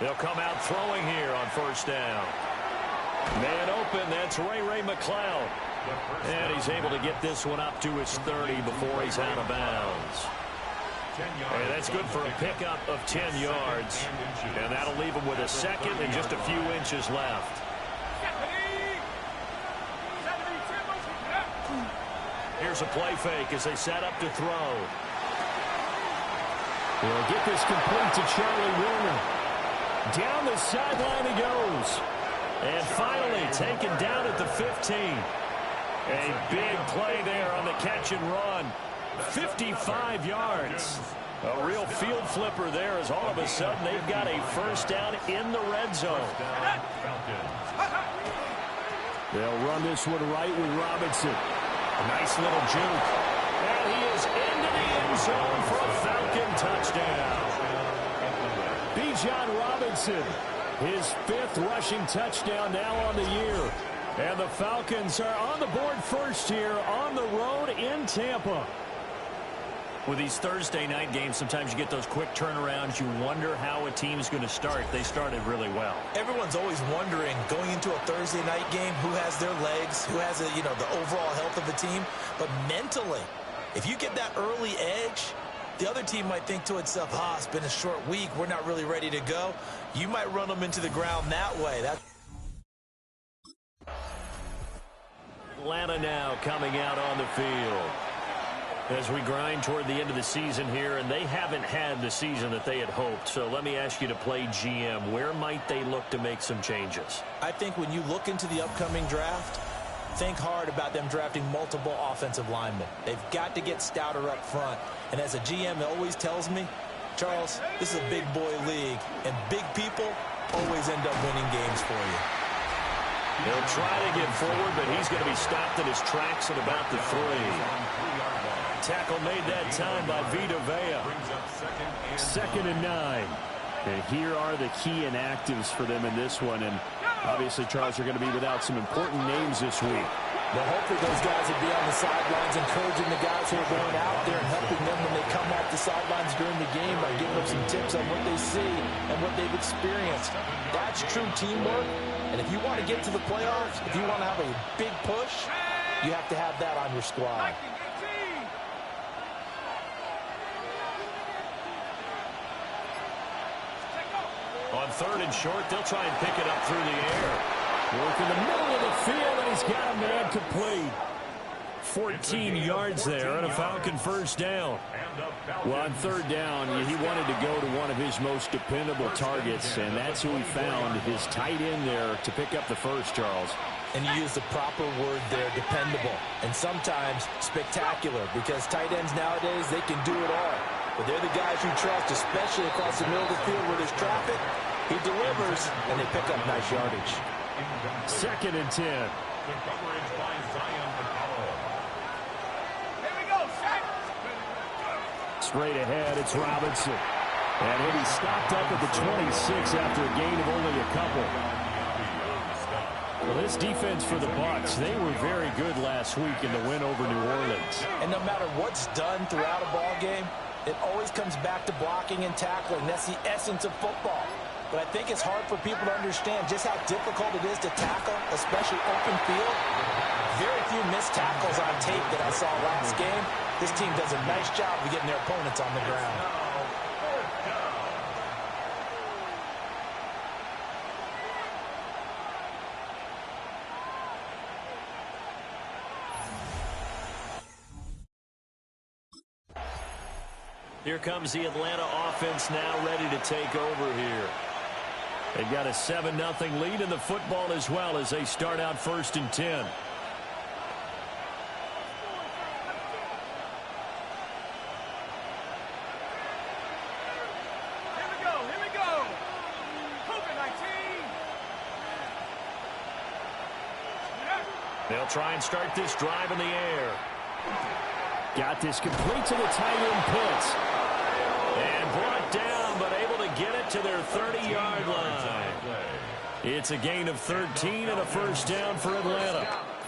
They'll come out throwing here on first down. Man open, that's Ray McLeod. And he's able to get this one up to his 30 before he's out of bounds. And that's good for a pickup of 10 yards. And that'll leave him with a second and just a few inches left. Here's a play fake as they set up to throw. They'll get this complete to Charlie Warner. Down the sideline he goes. And finally taken down at the 15. A big play there on the catch and run. 55 yards. A real field flipper there as all of a sudden they've got a first down in the red zone. They'll run this one right with Robinson. A nice little juke. And he is into the end zone for a Falcon touchdown. Bijan Robinson, his 5th rushing touchdown now on the year. And the Falcons are on the board first here on the road in Tampa. With these Thursday night games, sometimes you get those quick turnarounds. You wonder how a team's going to start. They started really well. Everyone's always wondering, going into a Thursday night game, who has their legs, who has the overall health of the team. But mentally, if you get that early edge, the other team might think to itself, it's been a short week. We're not really ready to go. You might run them into the ground that way. Atlanta now coming out on the field as we grind toward the end of the season here, and they haven't had the season that they had hoped. So let me ask you to play GM. Where might they look to make some changes? I think when you look into the upcoming draft, think hard about them drafting multiple offensive linemen. They've got to get stouter up front. And as a GM, it always tells me, Charles, this is a big boy league, and big people always end up winning games for you. He'll try to get forward, but he's going to be stopped in his tracks at about the 3. Tackle made that time by Vita Vea. 2nd and 9. And here are the key inactives for them in this one. And obviously, Charles, are going to be without some important names this week. Well, hopefully those guys will be on the sidelines encouraging the guys who are going out there and helping them when they come off the sidelines during the game by giving them some tips on what they see and what they've experienced. That's true teamwork. And if you want to get to the playoffs, if you want to have a big push, you have to have that on your squad. On 3rd and short, they'll try and pick it up through the air. Work in the middle of the field, and he's got a man complete. 14 yards there and a Falcon first down. Well, on 3rd down, he wanted to go to one of his most dependable targets, and that's who he found, his tight end there, to pick up the first, Charles. And you use the proper word there, dependable, and sometimes spectacular, because tight ends nowadays, they can do it all. But they're the guys you trust, especially across the middle of the field where there's traffic. He delivers, and they pick up nice yardage. 2nd and 10. Straight ahead, it's Robinson. And he'll be stopped up at the 26 after a gain of only a couple. Well, this defense for the Bucs, they were very good last week in the win over New Orleans. And no matter what's done throughout a ball game, it always comes back to blocking and tackling. That's the essence of football. But I think it's hard for people to understand just how difficult it is to tackle, especially open field. Very few missed tackles on tape that I saw last game. This team does a nice job of getting their opponents on the ground. Here comes the Atlanta offense now ready to take over here. They've got a 7-0 lead in the football as well as they start out 1st and 10. They'll try and start this drive in the air. Got this complete to the tight end Pitts. And brought down, but able to get it to their 30-yard line. It's a gain of 13 and a first down for Atlanta.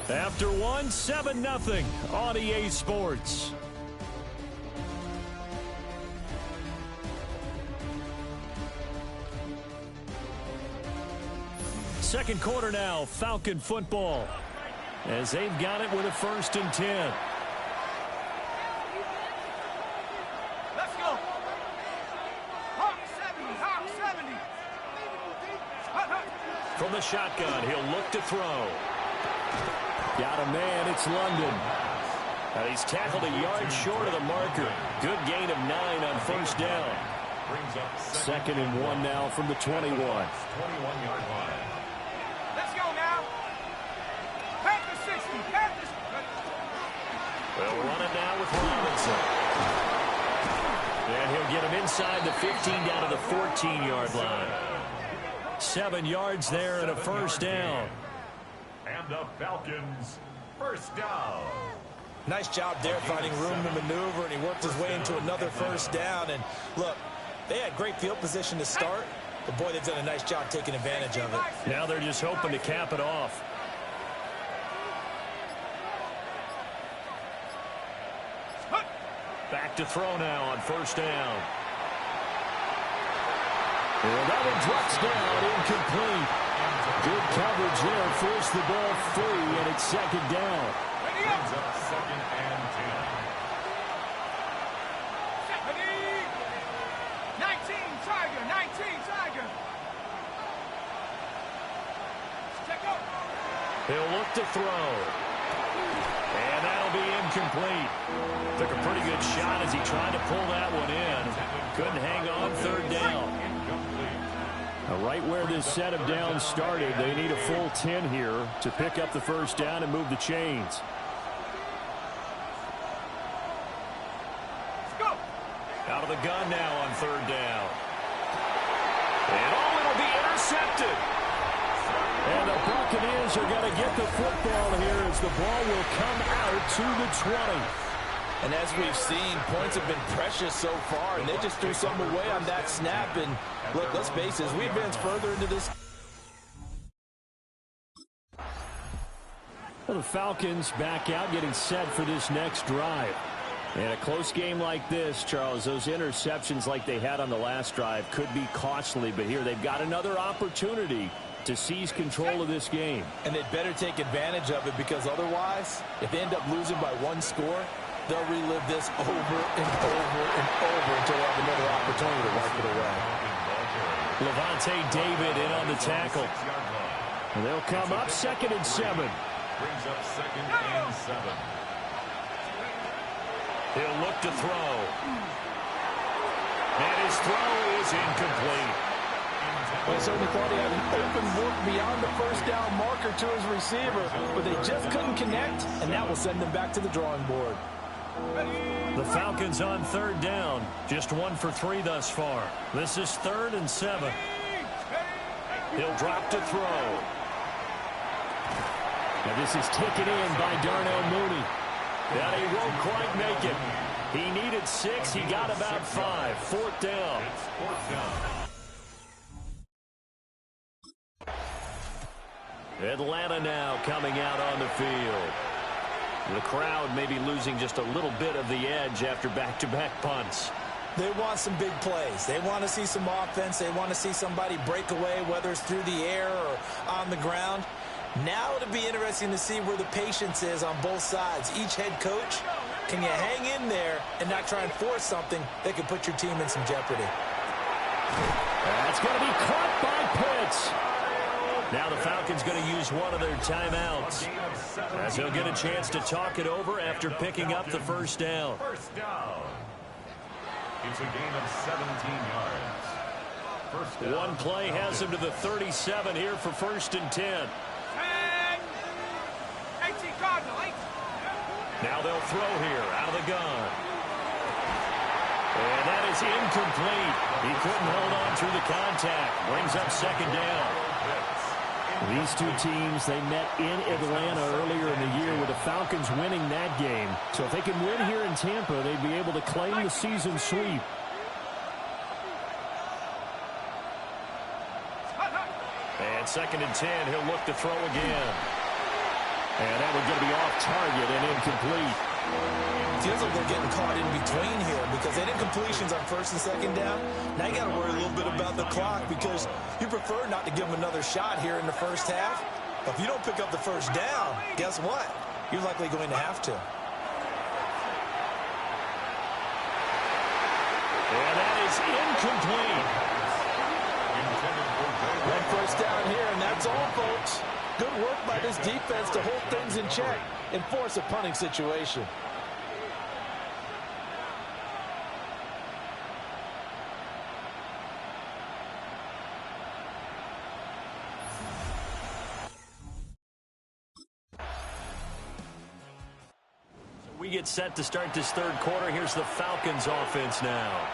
After one, 7-0 on EA Sports. Second quarter now, Falcon football, as they've got it with a 1st and 10. Let's go. Hawk 70, Hawk 70. From the shotgun, he'll look to throw. Got a man, it's London. And he's tackled a yard short of the marker. Good gain of 9 on 1st down. 2nd and 1 now from the 21. 21-yard line. Let's go now. Pack the 60. Pack the... They'll run it now with Robinson. And he'll get him inside the 15 down to the 14-yard line. 7 yards there and a 1st down. And the Falcons, 1st down. Nice job there finding room to maneuver, and he worked his way into another 1st down. And look, they had great field position to start, but boy, they've done a nice job taking advantage of it. Now they're just hoping to cap it off. Back to throw now on 1st down. Another touchdown, incomplete. Good coverage there, forced the ball free, and it's 2nd down. Brings up 2nd and 10. 19, Tiger, 19, Tiger. Check up. He'll look to throw. And that'll be incomplete. Took a pretty good shot as he tried to pull that one in. Couldn't hang on 3rd down. Right where this set of downs started, they need a full 10 here to pick up the 1st down and move the chains. Let's go. Out of the gun now on 3rd down. And it'll be intercepted. And the Buccaneers are going to get the football here as the ball will come out to the 20. And as we've seen, points have been precious so far, and they just threw some away on that snap. And look, let's face it, as we advance further into this. Well, the Falcons back out, getting set for this next drive. In a close game like this, Charles, those interceptions like they had on the last drive could be costly, but here they've got another opportunity to seize control of this game. And they'd better take advantage of it, because otherwise, if they end up losing by 1 score, they'll relive this over and over and over until they have another opportunity to wipe it away. Levante David in on the tackle. And they'll come up 2nd and 7. Brings up 2nd and 7. He'll look to throw. And his throw is incomplete. Well, I certainly thought he had an open look beyond the 1st down marker to his receiver, but they just couldn't connect, and that will send them back to the drawing board. The Falcons on 3rd down. Just 1 for 3 thus far. This is 3rd and 7. He'll drop to throw. And this is taken in by Darnell Mooney. And he won't quite make it. He needed 6. He got about 5. 4th down. It's 4th down. Atlanta now coming out on the field. The crowd may be losing just a little bit of the edge after back-to-back punts. They want some big plays. They want to see some offense. They want to see somebody break away, whether it's through the air or on the ground. Now it'll be interesting to see where the patience is on both sides. Each head coach, can you hang in there and not try and force something that could put your team in some jeopardy? That's going to be caught by Pitts. Now the Falcons going to use one of their timeouts, as they'll get a chance to talk it over after picking up the 1st down. 1st down. It's a gain of 17 yards. 1st down. One play has him to the 37 here for 1st and 10. 18 Cardinal, 18. Now they'll throw here out of the gun. And that is incomplete. He couldn't hold on through the contact. Brings up 2nd down. These two teams, they met in Atlanta earlier in the year with the Falcons winning that game. So if they can win here in Tampa, they'd be able to claim the season sweep. And 2nd and 10, he'll look to throw again. And that one's going to be off target and incomplete. Feels like they're getting caught in between here because they did completions on first and second down. Now you got to worry a little bit about the clock because you prefer not to give them another shot here in the first half. But if you don't pick up the first down, guess what? You're likely going to have to. And that is incomplete. One first down here, and that's all, folks. Good work by this defense to hold things in check and force a punting situation. We get set to start this third quarter. Here's the Falcons offense now.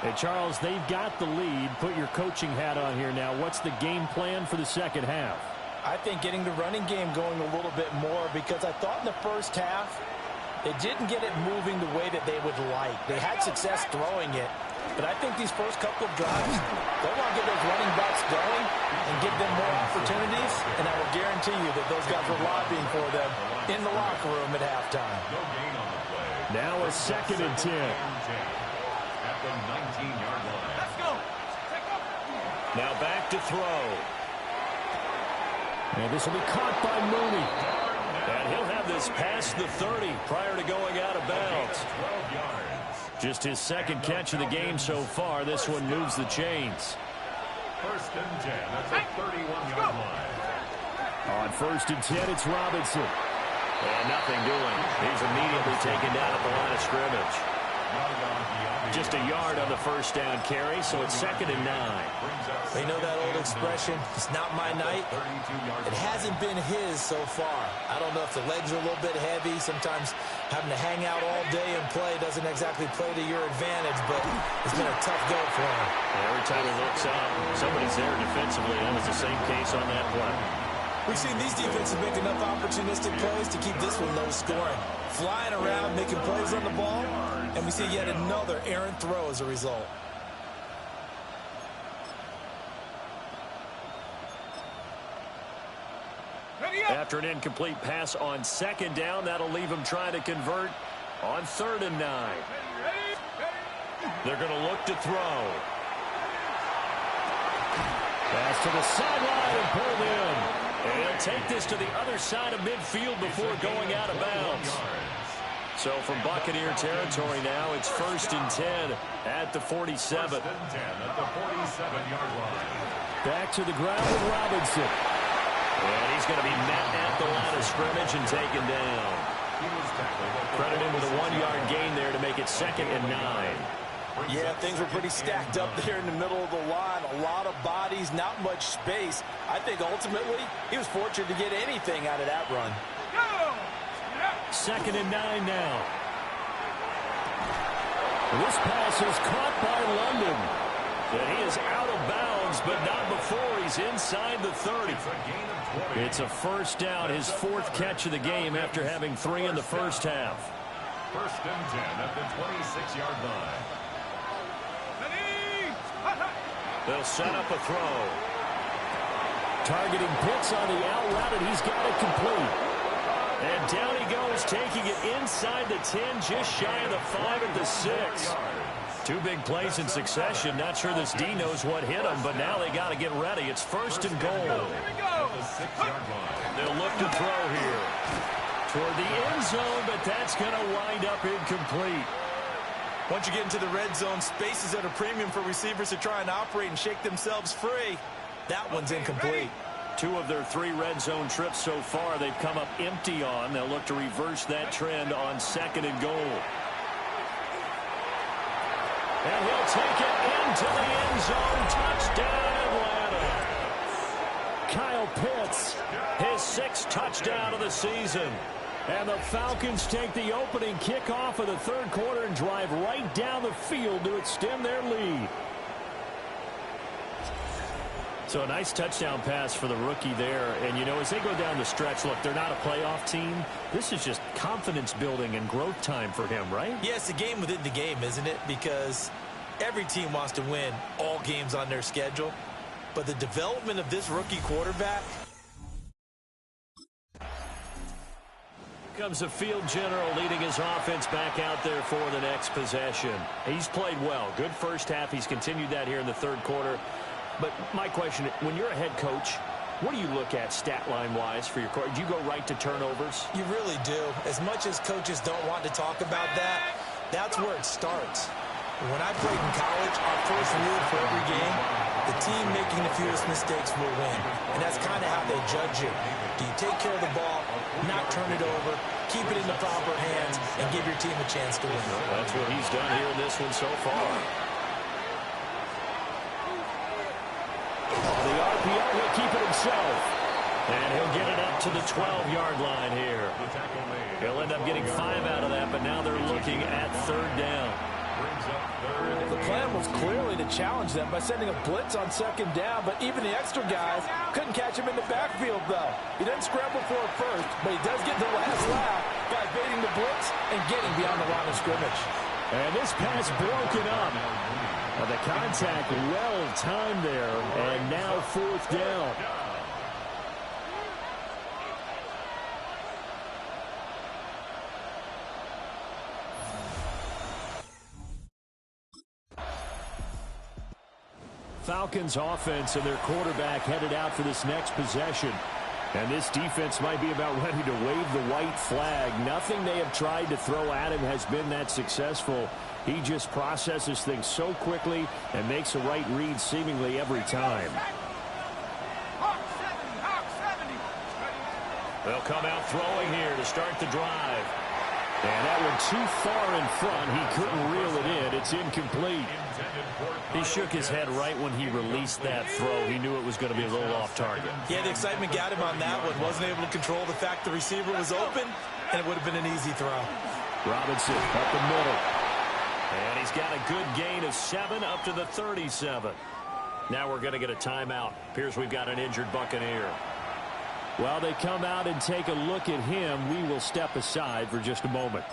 Hey, Charles, they've got the lead. Put your coaching hat on here now. What's the game plan for the second half? I think getting the running game going a little bit more because I thought in the first half they didn't get it moving the way that they would like. They had success throwing it, but I think these first couple of drives, they want to get those running backs going and give them more opportunities, and I will guarantee you that those guys were lobbying for them in the locker room at halftime. Now a 2nd and 10. At the 19-yard line. Let's go. Now back to throw. And this will be caught by Mooney. And he'll have this past the 30 prior to going out of bounds. 12 yards. Just his second catch of the game so far. This one moves the chains. First and 10 at the 31-yard line. On 1st and 10, it's Robinson. And nothing doing. He's immediately taken down at the line of scrimmage. Just a yard on the first down carry, so it's 2nd and 9. You know that old expression, it's not my night? It hasn't been his so far. I don't know if the legs are a little bit heavy. Sometimes having to hang out all day and play doesn't exactly play to your advantage, but it's been a tough go for him. Every time he looks up, somebody's there defensively. That was the same case on that play. We've seen these defenses make enough opportunistic plays to keep this one low scoring. Flying around, making plays on the ball, and we see yet another errant throw as a result. After an incomplete pass on 2nd down, that'll leave him trying to convert on 3rd and 9. They're going to look to throw. Pass to the sideline and pulled in. And he'll take this to the other side of midfield before going out of bounds. So from Buccaneer territory now, it's 1st and 10 at the 47. 1st and 10 at the 47-yard line. Back to the ground with Robinson. And he's going to be met at the line of scrimmage and taken down. Credit him with a 1-yard gain there to make it 2nd and 9. Yeah, things were pretty stacked up there in the middle of the line. A lot of bodies, not much space. I think ultimately he was fortunate to get anything out of that run. 2nd and 9 now. This pass is caught by London. And he is out of bounds, but not before he's inside the 30. It's a first down, his 4th catch of the game after having 3 in the first half. 1st and 10 at the 26-yard line. They'll set up a throw. Targeting Pitts on the out route, and he's got it complete. And down he goes, taking it inside the 10, just shy of the 5 at the 6. 2 big plays in succession. Not sure this D knows what hit him, but now they got to get ready. It's 1st and goal. They'll look to throw here. Toward the end zone, but that's going to wind up incomplete. Once you get into the red zone, space is at a premium for receivers to try and operate and shake themselves free. That one's incomplete. 2 of their 3 red zone trips so far they've come up empty on. They'll look to reverse that trend on 2nd and goal. And he'll take it into the end zone. Touchdown, Atlanta. Kyle Pitts, his 6th touchdown of the season. And the Falcons take the opening kickoff of the third quarter and drive right down the field to extend their lead. So a nice touchdown pass for the rookie there. And, you know, as they go down the stretch, look, they're not a playoff team. This is just confidence building and growth time for him, right? Yeah, it's a game within the game, isn't it? Because every team wants to win all games on their schedule. But the development of this rookie quarterback, Comes the field general leading his offense back out there for the next possession. He's played well. Good first half. He's continued that here in the third quarter. But my question, when you're a head coach, what do you look at stat line-wise for your court? Do you go right to turnovers? You really do. As much as coaches don't want to talk about that, that's where it starts. When I played in college, our first rule for every game, the team making the fewest mistakes will win. And that's kind of how they judge you. Do you take care of the ball, not turn it over, keep it in the proper hands, and give your team a chance to win? That's what he's done here in this one so far. The RPO will keep it himself. And he'll get it up to the 12-yard line here. He'll end up getting 5 out of that, but now they're looking at third down. The plan was clearly to challenge them by sending a blitz on second down, but even the extra guys couldn't catch him in the backfield, though. He didn't scramble for it first, but he does get the last lap by evading the blitz and getting beyond the line of scrimmage. And this pass broken up. The contact well timed there, and now fourth down. Falcons offense and their quarterback headed out for this next possession. And this defense might be about ready to wave the white flag. Nothing they have tried to throw at him has been that successful. He just processes things so quickly and makes a right read seemingly every time. They'll come out throwing here to start the drive. And that one too far in front. He couldn't reel it in. It's incomplete. He shook his head right when he released that throw. He knew it was going to be a little off target. Yeah, the excitement got him on that one. Wasn't able to control the fact the receiver was open, and it would have been an easy throw. Robinson up the middle. And he's got a good gain of 7 up to the 37. Now we're going to get a timeout. Appears we've got an injured Buccaneer. While they come out and take a look at him, we will step aside for just a moment.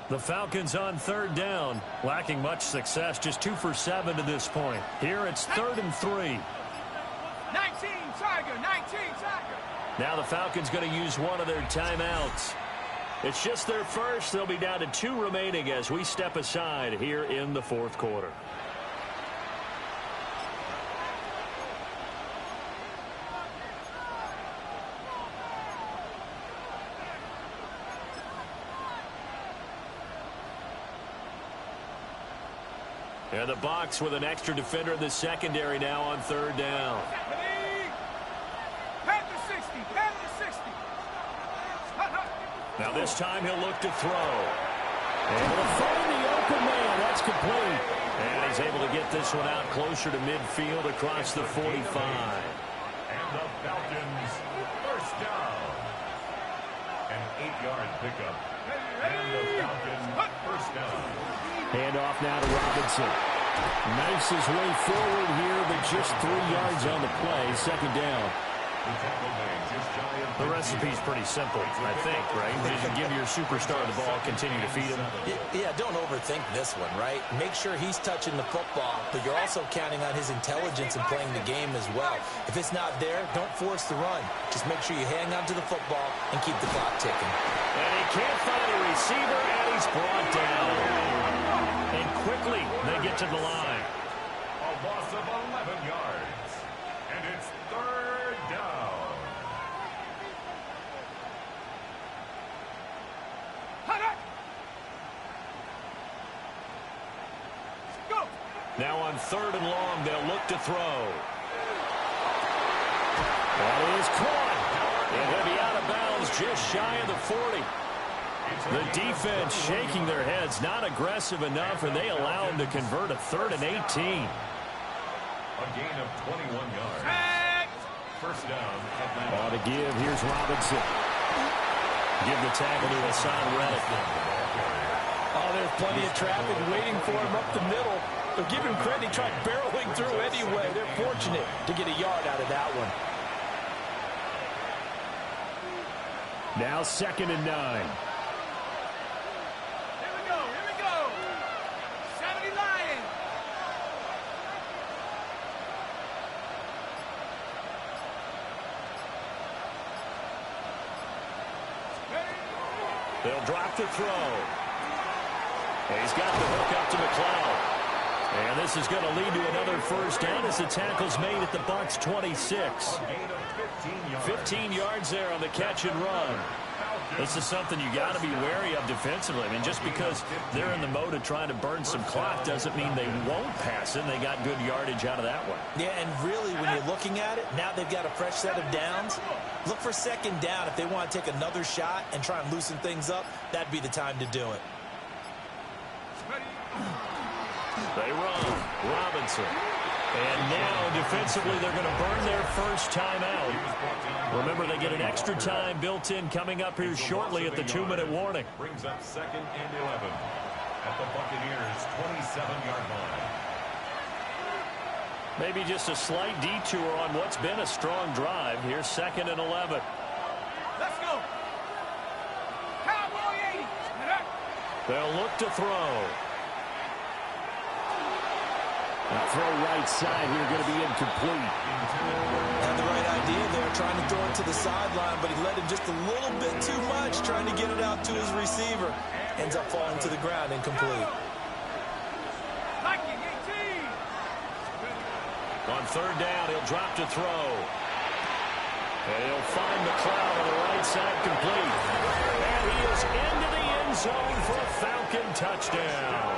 The Falcons on third down, lacking much success, just 2 for 7 to this point. Here it's 3rd and 3. 19 Tiger, 19 Tiger. Now the Falcons going to use one of their timeouts. It's just their first. They'll be down to 2 remaining as we step aside here in the fourth quarter. And the Bucs with an extra defender in the secondary now on third down. Now this time he'll look to throw. Able to find the open man. That's complete. And he's able to get this one out closer to midfield across the 45. And the Falcons first down. An 8-yard pickup. And the Falcons first down. Handoff now to Robinson. Knifes his way forward here, but just 3 yards on the play. Second down. The recipe's pretty simple, I think, right? Just give your superstar the ball, continue to feed him. Yeah, don't overthink this one, right? Make sure he's touching the football, but you're also counting on his intelligence in playing the game as well. If it's not there, don't force the run. Just make sure you hang on to the football and keep the clock ticking. And he can't find a receiver, and he's brought down. And quickly, they get to the line. A loss of 11 yards. And it's third down. Go. Now on 3rd and long, they'll look to throw. That is caught. And he'll be out of bounds just shy of the 40. The defense shaking their heads, not aggressive enough, and they allow him to convert a 3rd and 18. A gain of 21 yards. First down. On to give. Here's Robinson. Give the tackle to Hassan Reddick. Oh, Oh, there's plenty of traffic waiting for him up the middle. But give him credit, he tried barreling through anyway. They're fortunate to get a yard out of that one. Now 2nd and 9. Here we go, here we go. 70 Lions. They'll drop the throw. He's got the hook up to McLeod. And this is going to lead to another first down as the tackle's made at the Bucs 26. 15 yards there on the catch and run. This is something you got to be wary of defensively. I mean, just because they're in the mode of trying to burn some clock doesn't mean they won't pass it. They got good yardage out of that one. Yeah, and really, when you're looking at it, now they've got a fresh set of downs. Look for 2nd down. If they want to take another shot and try and loosen things up, that'd be the time to do it. They run. Robinson. And now, defensively, they're going to burn their first time out. Remember, they get an extra time built in coming up here shortly at the 2-minute warning. Brings up 2nd and 11 at the Buccaneers' 27-yard line. Maybe just a slight detour on what's been a strong drive. Here's 2nd and 11. Let's go. Cowboy 80. They'll look to throw. That throw right side here going to be incomplete. Had the right idea there, trying to throw it to the sideline, but he let him just a little bit too much, trying to get it out to his receiver. Ends up falling to the ground, incomplete. Viking 18. On 3rd down, he'll drop to throw. And he'll find McLeod on the right side, complete. And he is into the end zone for a Falcon touchdown.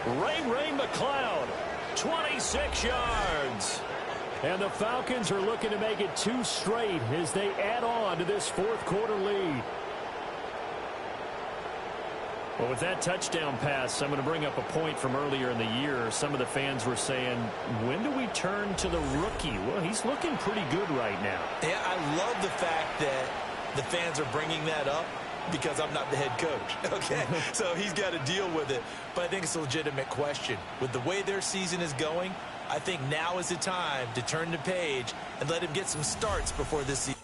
Ray McLeod, 26 yards. And the Falcons are looking to make it 2 straight as they add on to this 4th quarter lead. Well, with that touchdown pass, I'm going to bring up a point from earlier in the year. Some of the fans were saying, when do we turn to the rookie? Well, he's looking pretty good right now. Yeah, I love the fact that the fans are bringing that up because I'm not the head coach, okay? So he's got to deal with it. But I think it's a legitimate question. With the way their season is going, I think now is the time to turn the page and let him get some starts before this season.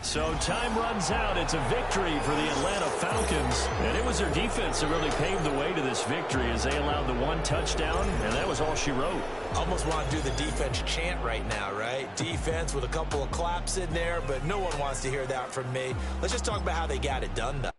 So time runs out. It's a victory for the Atlanta Falcons. And it was their defense that really paved the way to this victory as they allowed the 1 touchdown, and that was all she wrote. Almost want to do the defense chant right now, right? Defense with a couple of claps in there, but no one wants to hear that from me. Let's just talk about how they got it done, though.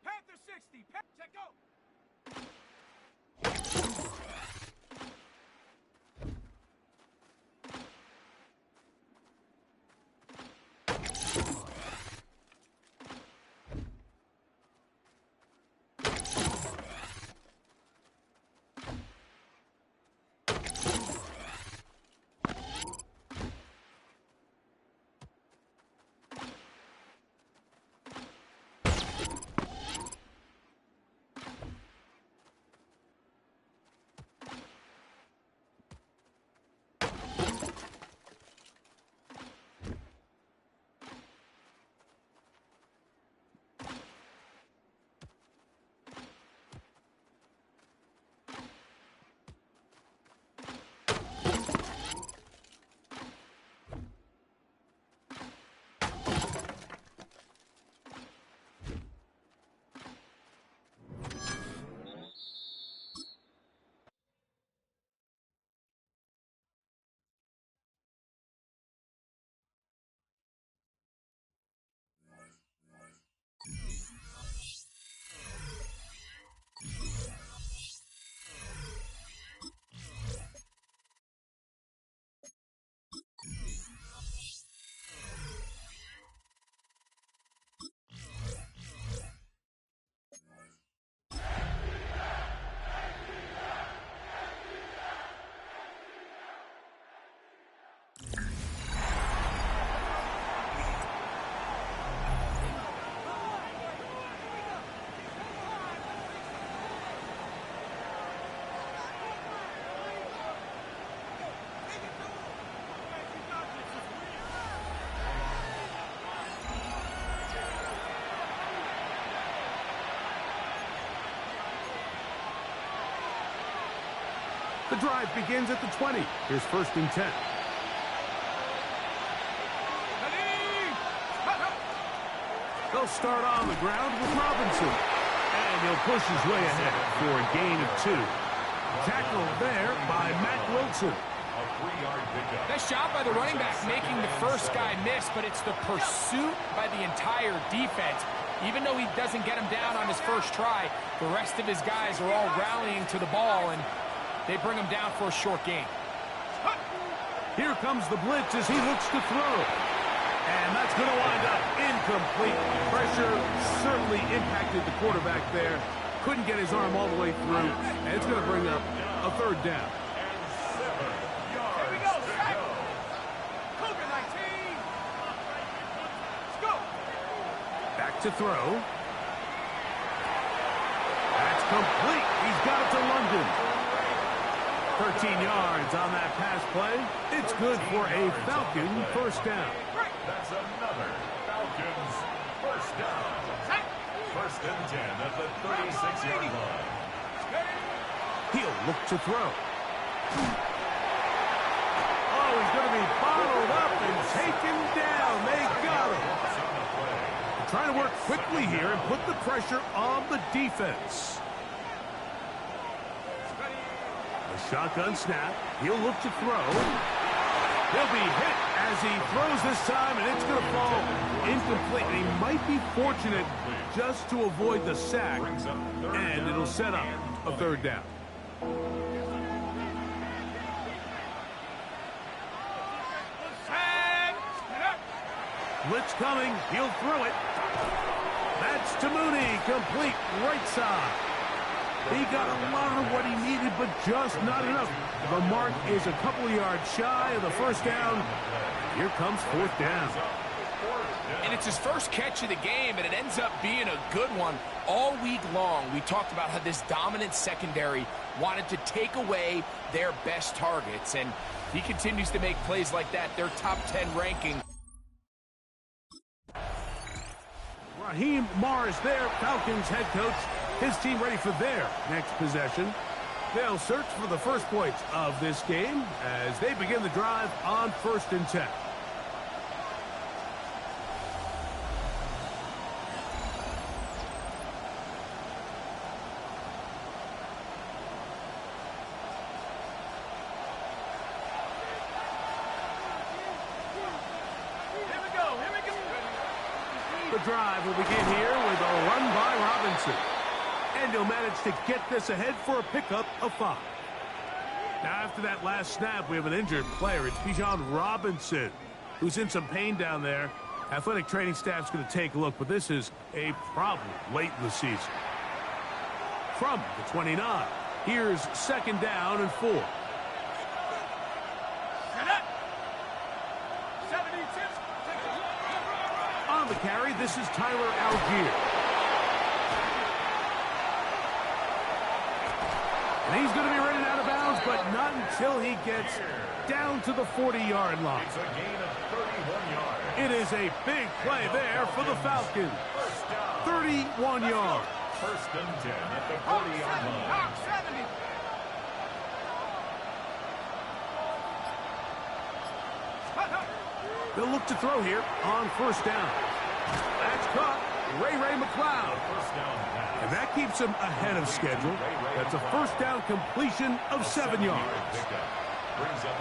Panther 60. Check, go. The drive begins at the 20. Here's 1st and 10. They'll start on the ground with Robinson. And he'll push his way ahead for a gain of 2. Tackle there by Matt Wilson. A 3-yard pickup. Nice job by the running back making the first guy miss, but it's the pursuit by the entire defense. Even though he doesn't get him down on his first try, the rest of his guys are all rallying to the ball, and they bring him down for a short gain. Here comes the blitz as he looks to throw. And that's going to wind up incomplete. Pressure certainly impacted the quarterback there. Couldn't get his arm all the way through. And it's going to bring up a 3rd down. And 7 yards. Here we go. Sack. Cougar 19. Let's go. Back to throw. That's complete. He's got it to London. 13 yards on that pass play. It's good for a Falcon 1st down. That's another Falcons 1st down. 1st and 10 at the 36-yard line. He'll look to throw. Oh, he's going to be bottled up and taken down. They got him. Trying to work quickly here and put the pressure on the defense. A shotgun snap. He'll look to throw. He'll be hit as he throws this time, and it's going to fall incomplete. And he might be fortunate just to avoid the sack, and it'll set up a 3rd down. Blitz coming. He'll throw it. That's to Mooney. Complete right side. He got a lot of what he needed, but just not enough. The mark is a couple of yards shy of the 1st down. Here comes 4th down. And it's his first catch of the game, and it ends up being a good one. All week long, we talked about how this dominant secondary wanted to take away their best targets, and he continues to make plays like that. Their top 10 ranking. Raheem Morris there, Falcons head coach. His team ready for their next possession. They'll search for the first points of this game as they begin the drive on 1st and 10. The drive will begin here with a run by Robinson. And he'll manage to get this ahead for a pickup of 5. Now, after that last snap, we have an injured player. It's Bijan Robinson, who's in some pain down there. Athletic training staff's going to take a look, but this is a problem late in the season. From the 29, here's 2nd down and 4. On the carry, this is Tyler Algier. And he's going to be running out of bounds, but not until he gets down to the 40-yard line. It's a gain of 31 yards. It is a big play there for the Falcons. 31 yards. 1st and 10 at the 40-yard line. They'll look to throw here on 1st down. That's caught. Ray McCloud. And that keeps him ahead of schedule. That's a 1st down completion of 7 yards.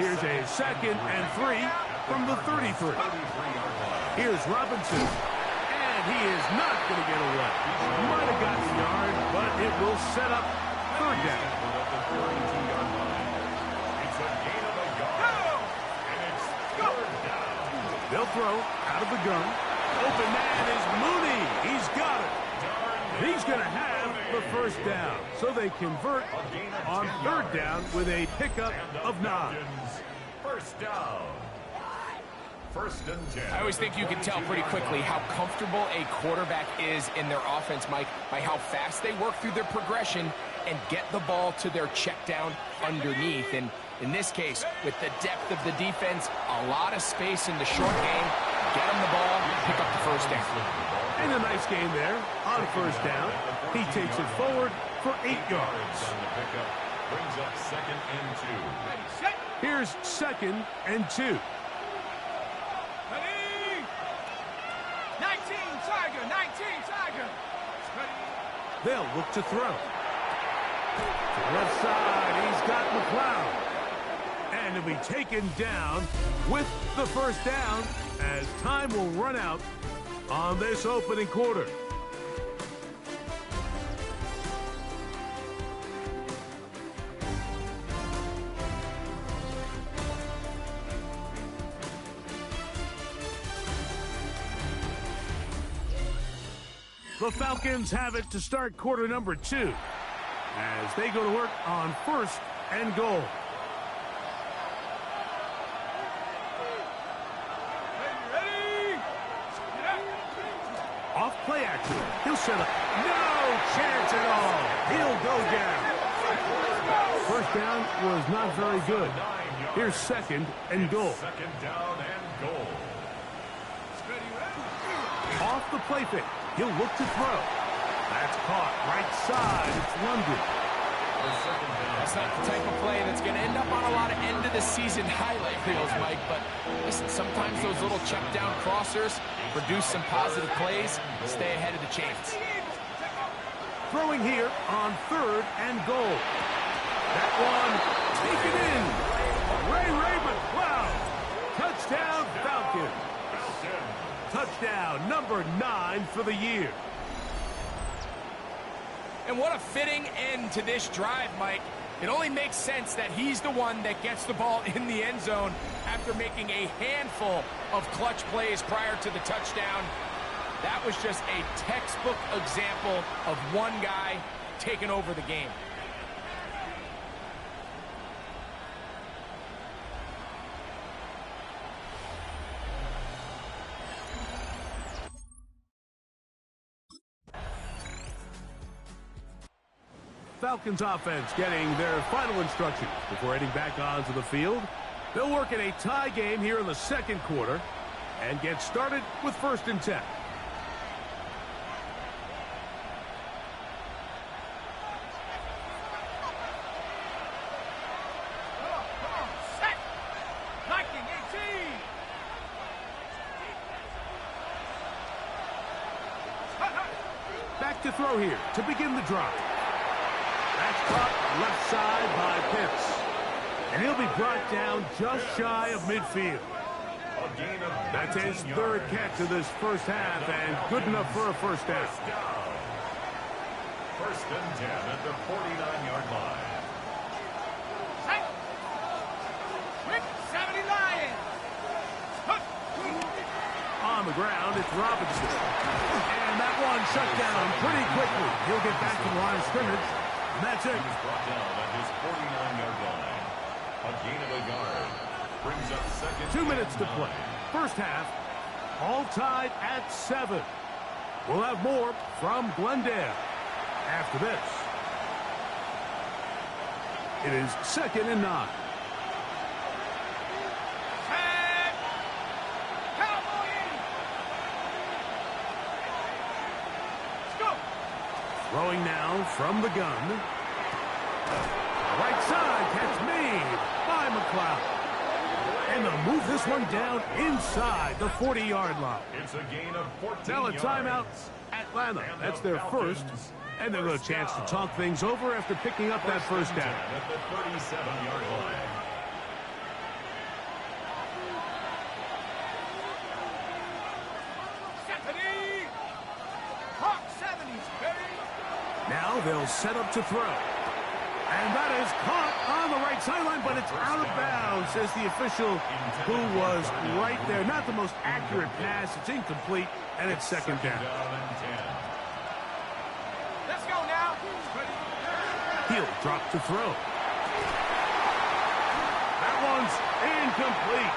Here's a 2nd and 3 from the 33. Here's Robinson. And he is not going to get away. Might have gotten the yard, but it will set up 3rd down. It's a gain of a yard. And it's 3rd down. They'll throw out of the gun. Open man is Mooney. He's got it. He's going to have the 1st down. So they convert on 3rd down with a pickup of 9. 1st down. 1st and 10. I always think you can tell pretty quickly how comfortable a quarterback is in their offense, Mike, by how fast they work through their progression and get the ball to their check down underneath. And in this case, with the depth of the defense, a lot of space in the short game, get them the ball, pick up the 1st down. And a nice game there on 1st down. He takes it forward for 8 yards. Brings up 2nd and 2. Here's 2nd and 2. 19 Tiger. They'll look to throw. To the left side, he's got McCloud. And he'll be taken down with the 1st down as time will run out on this opening quarter. The Falcons have it to start quarter number 2 as they go to work on 1st and goal. Off play action. He'll set up. No chance at all. He'll go down. 1st down was not very good. Here's 2nd and goal. 2nd down and goal. Off the play fake. He'll look to throw. That's caught right side. It's London. That's not the type of play that's going to end up on a lot of end-of-the-season highlight reels, Mike. But listen, sometimes those little check-down crossers produce some positive plays. Stay ahead of the chains. Throwing here on 3rd and goal. That one taken in. Ray McCloud. Touchdown, Falcons. Touchdown number 9 for the year. And what a fitting end to this drive, Mike. It only makes sense that he's the one that gets the ball in the end zone after making a handful of clutch plays prior to the touchdown. That was just a textbook example of one guy taking over the game. Falcons offense getting their final instructions before heading back onto the field. They'll work in a tie game here in the 2nd quarter and get started with 1st and 10. Back to throw here to begin the drive. That's caught left side by Pitts. And he'll be brought down just shy of midfield. A gain of That's his 19 third yards. catch of this first half, and good enough for a first down. First down. First and 10 at the 49-yard line. Set. Quick, 70 Lions. Hup. On the ground, it's Robinson. And that one shut down pretty quickly. He'll get back to the line of scrimmage, and that's it. He's brought down at his 49-yard line. A gain of a yard. Brings up second. 2 minutes to 9. play. First half, all tied at 7. We'll have more from Glendale after this. It is 2nd and 9. Set. Cowboys. Let's go. Throwing now from the gun. Right side, catch made by McLeod. And they'll move this one down inside the 40-yard line. It's a gain of 14 Now a yards. timeout, Atlanta. That's their first. And they'll get a chance to talk things over after picking up that first down. At the 37-yard line. Stephanie. Hawk 70s, baby. Now they'll set up to throw. And that is caught on the right sideline, but it's out of bounds, says the official who was right there. Not the most accurate pass. It's incomplete, and it's second down. And 10. Let's go now. He'll drop to throw. That one's incomplete.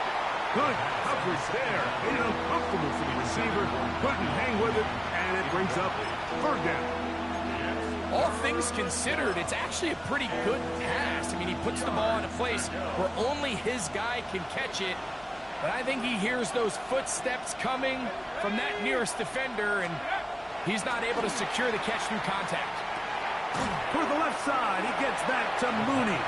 Good coverage there. Made it uncomfortable for the receiver. Couldn't hang with it, and it brings up third down. All things considered, it's actually a pretty good pass. I mean, he puts the ball in a place where only his guy can catch it. But I think he hears those footsteps coming from that nearest defender, and he's not able to secure the catch through contact. For the left side, he gets that to Mooney.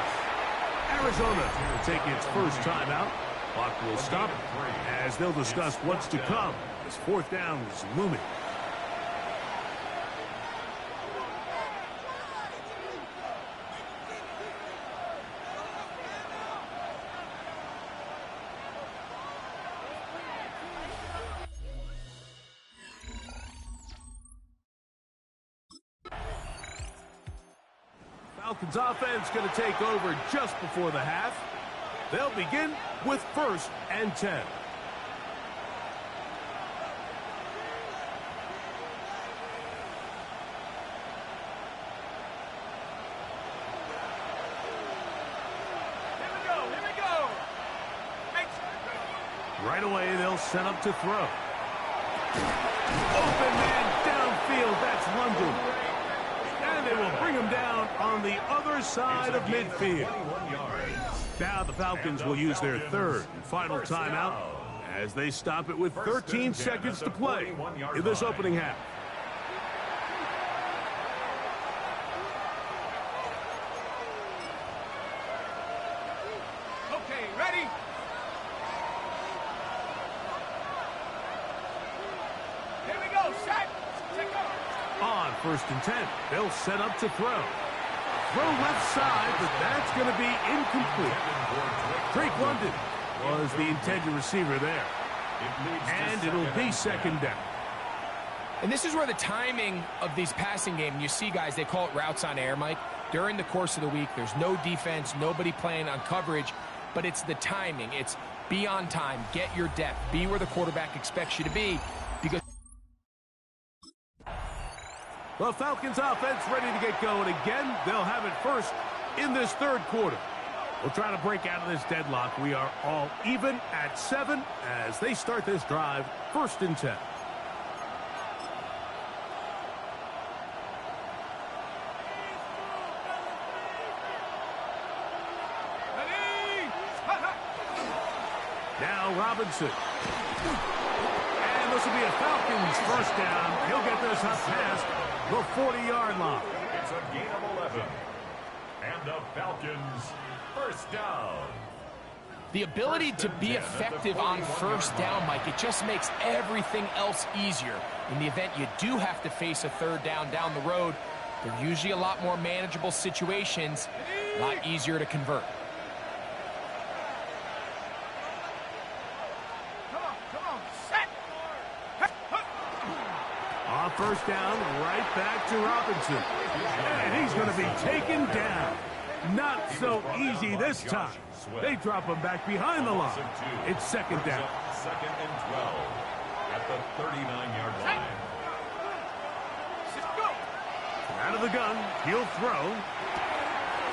Arizona will take its first timeout. Clock will stop as they'll discuss what's to come. This fourth down is looming. Falcons offense going to take over just before the half. They'll begin with 1st and 10. Here we go. Here we go. Right away, they'll set up to throw. Open man downfield. That's London. And they will bring him down on the other side of midfield. 21 yards. Now the Falcons will use their third and final timeout as they stop it with 13 seconds to play in this opening half. Okay, ready? Here we go. Set. Take off. On 1st and 10, they'll set up to throw. Throw left side, but that's going to be incomplete. Drake London was the intended receiver there. And it'll be second down. And this is where the timing of these passing games, you see guys, they call it routes on air, Mike. During the course of the week, there's no defense, nobody playing on coverage, but it's the timing. It's be on time, get your depth, be where the quarterback expects you to be, because The Falcons offense ready to get going again. They'll have it first in this third quarter. We'll try to break out of this deadlock. We are all even at 7 as they start this drive, 1st and 10. Ready? Now Robinson. And this will be a Falcons first down. He'll get this up past the 40-yard line. It's a gain of 11. And the Falcons first down. the ability to be effective on first down, Mike, it just makes everything else easier. In the event you do have to face a third down the road, they're usually a lot more manageable situations, a lot easier to convert. first down, right back to Robinson. And he's going to be taken down. Not so easy this time. They drop him back behind the line. It's second down. Second and 12 at the 39-yard line. Out of the gun, he'll throw.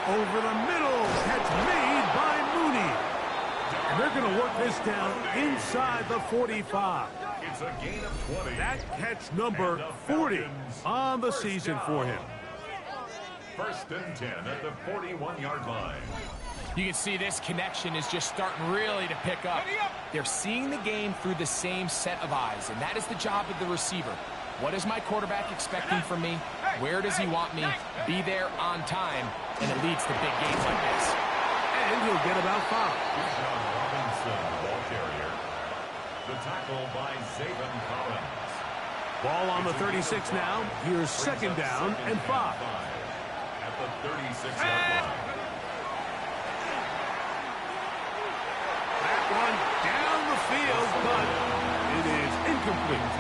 Over the middle, catch made by Mooney. And they're going to work this down inside the 45. It's a gain of 20. That catch number 40 on the season for him. First and 10 at the 41-yard line. You can see this connection is just starting really to pick up. They're seeing the game through the same set of eyes, and that is the job of the receiver. What is my quarterback expecting from me? Where does he want me? Be there on time, and it leads to big games like this. And he'll get about 5. John Robinson, ball carrier. The tackle by Zaven Collins. Ball on the 36 now. Here's second down and 5. At the 36-yard line. That one down the field, but it is incomplete.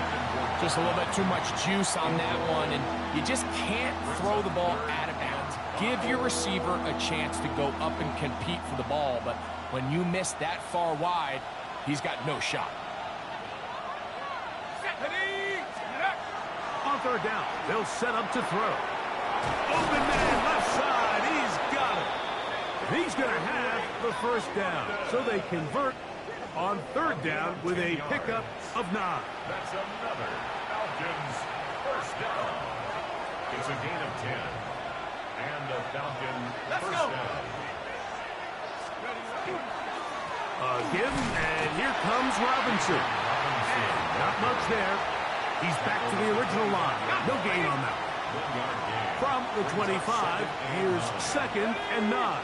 Just a little bit too much juice on that one, and you just can't throw the ball out of bounds. Give your receiver a chance to go up and compete for the ball, but when you miss that far wide, he's got no shot. On third down, they'll set up to throw. Open man left side, he's got it. He's going to have the first down, so they convert on third down with a pickup of 9. That's another Falcons first down. It's a gain of 10. And a Falcon first down. Again, and here comes Robinson. Not much there. He's back to the original line. No gain on that. 1-yard gain. From the 25, here's second and 9.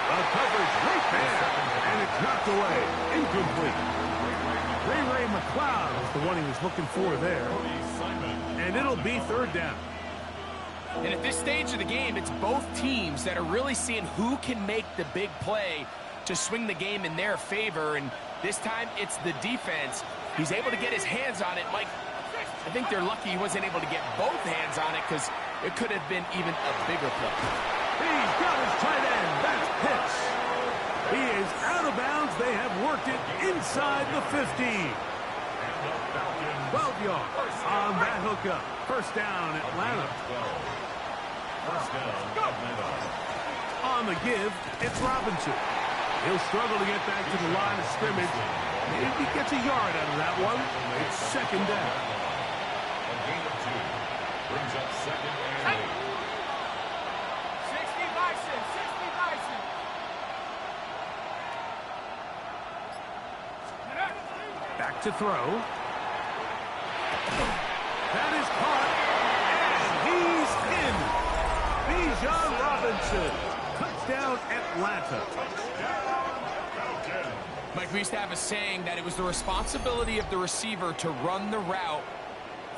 The coverage right there, and it's knocked away. Incomplete. Ray McLeod was the one he was looking for there. And it'll be third down. And at this stage of the game, it's both teams that are really seeing who can make the big play to swing the game in their favor. And this time, it's the defense. He's able to get his hands on it. Mike, I think they're lucky he wasn't able to get both hands on it because it could have been even a bigger play. He's got his tight end. That's Pitts. He is out of bounds. They have worked it inside the 15. 12 yards on that hookup. First down, Atlanta. First down, Atlanta. On the give, it's Robinson. He'll struggle to get back to the line of scrimmage. Maybe he gets a yard out of that one. It's second down. A gain of 2. Brings up second and 8. 60 Bison, 60 Bison. Back to throw. That is caught, and he's in. Bijan Robinson. Touchdown, Atlanta. Mike, we used to have a saying that it was the responsibility of the receiver to run the route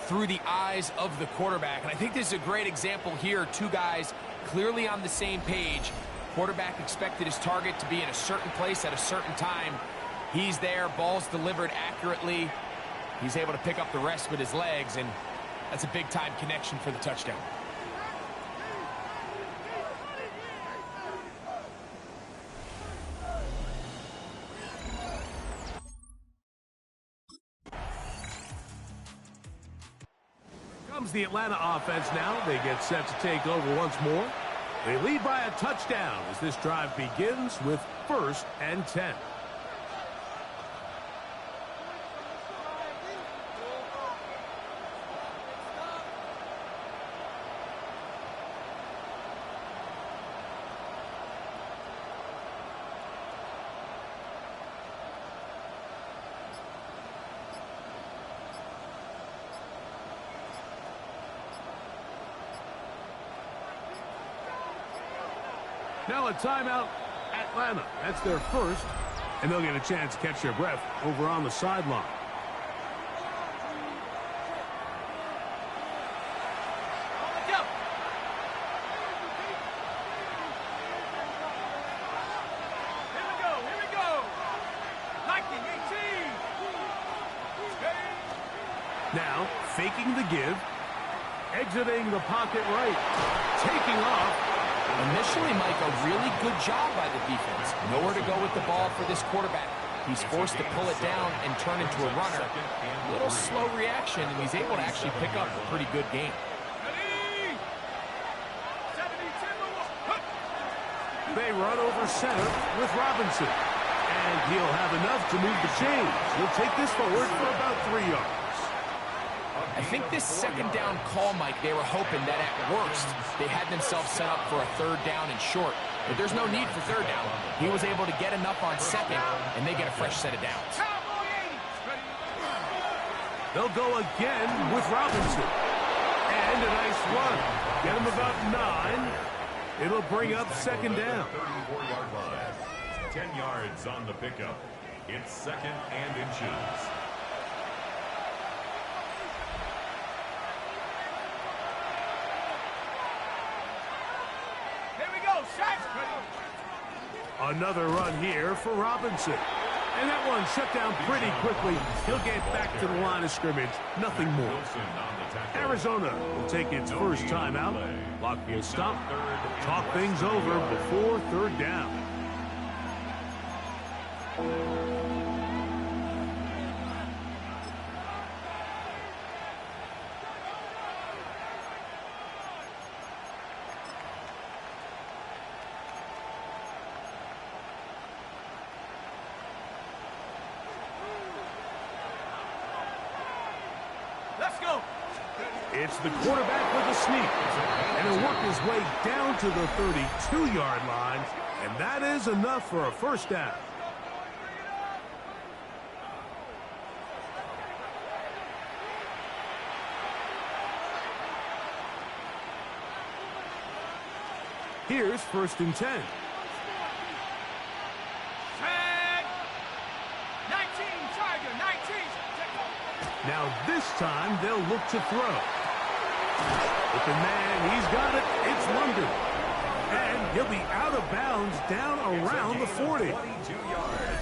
through the eyes of the quarterback. And I think this is a great example here. Two guys clearly on the same page. Quarterback expected his target to be in a certain place at a certain time. He's there, ball's delivered accurately. He's able to pick up the rest with his legs, and that's a big-time connection for the touchdown. Comes the Atlanta offense now. They get set to take over once more. They lead by a touchdown as this drive begins with 1st and 10. Now a timeout, Atlanta. That's their first, and they'll get a chance to catch their breath over on the sideline. Now, faking the give. Exiting the pocket right. Taking off. Initially, Mike, a really good job by the defense. Nowhere to go with the ball for this quarterback. He's forced to pull it down and turn into a runner. A little slow reaction, and he's able to actually pick up a pretty good game. They run over center with Robinson. And he'll have enough to move the chains. He'll take this forward for about 3 yards. I think this second down call, Mike, they were hoping that at worst they had themselves set up for a third down and short. But there's no need for third down. He was able to get enough on second, and they get a fresh set of downs. They'll go again with Robinson. And a nice run. Get him about 9. It'll bring up second down. 34-yard line. 10 yards on the pickup. It's second and inches. Another run here for Robinson. And that one shut down pretty quickly. He'll get back to the line of scrimmage. Nothing more. Arizona will take its first time out. Clock will stop. Talk things over before third down. It's the quarterback with a sneak. And he'll work his way down to the 32-yard line. And that is enough for a first down. Here's 1st and 10. 19, Tiger, 19. Now this time they'll look to throw. Open man, he's got it. It's London. And he'll be out of bounds down around the 40.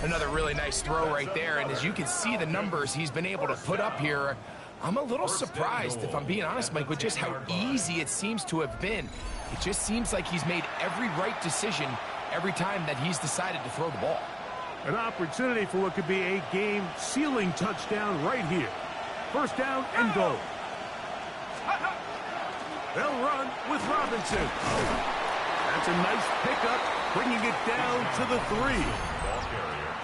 Another really nice throw right there, and as you can see the numbers he's been able to put up here, I'm a little surprised, if I'm being honest, Mike, with just how easy it seems to have been. It just seems like he's made every right decision every time that he's decided to throw the ball. An opportunity for what could be a game-sealing touchdown right here. First down and goal. They'll run with Robinson. That's a nice pickup, bringing it down to the 3.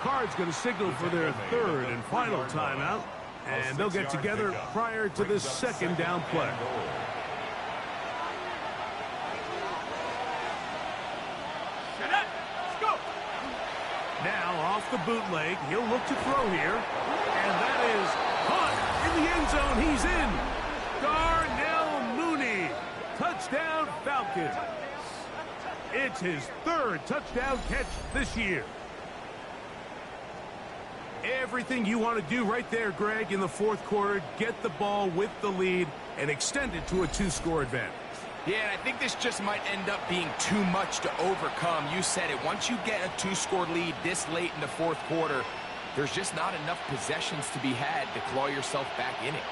Card's going to signal for their third and final timeout, and they'll get together prior to this second down play. Now off the bootleg, he'll look to throw here, and that is caught in the end zone. He's in. Darnell Mooney, touchdown Falcons. It's his 3rd touchdown catch this year. Everything you want to do right there, Greg, in the 4th quarter, get the ball with the lead and extend it to a 2-score advantage. Yeah, and I think this just might end up being too much to overcome. You said it. Once you get a 2-score lead this late in the 4th quarter, there's just not enough possessions to be had to claw yourself back in it.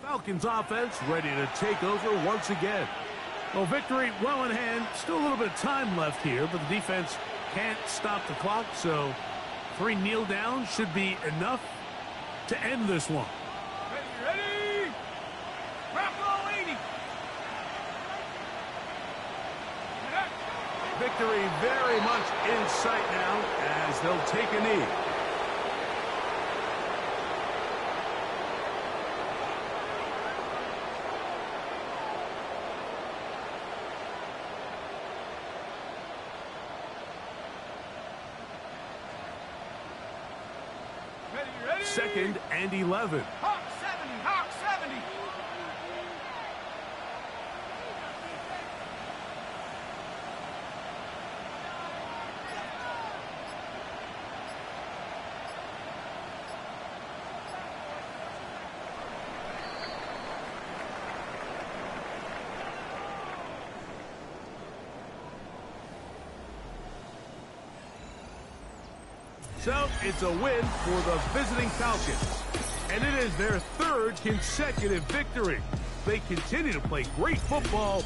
Falcons offense ready to take over once again. Well, victory well in hand. Still a little bit of time left here, but the defense can't stop the clock, so 3 kneel downs should be enough to end this one. Ready? Bravo 80. Victory very much in sight now as they'll take a knee. Second and 11. Hawk 70, Hawk 70. So it's a win for the visiting Falcons. And it is their third consecutive victory. They continue to play great football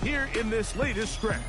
here in this latest stretch.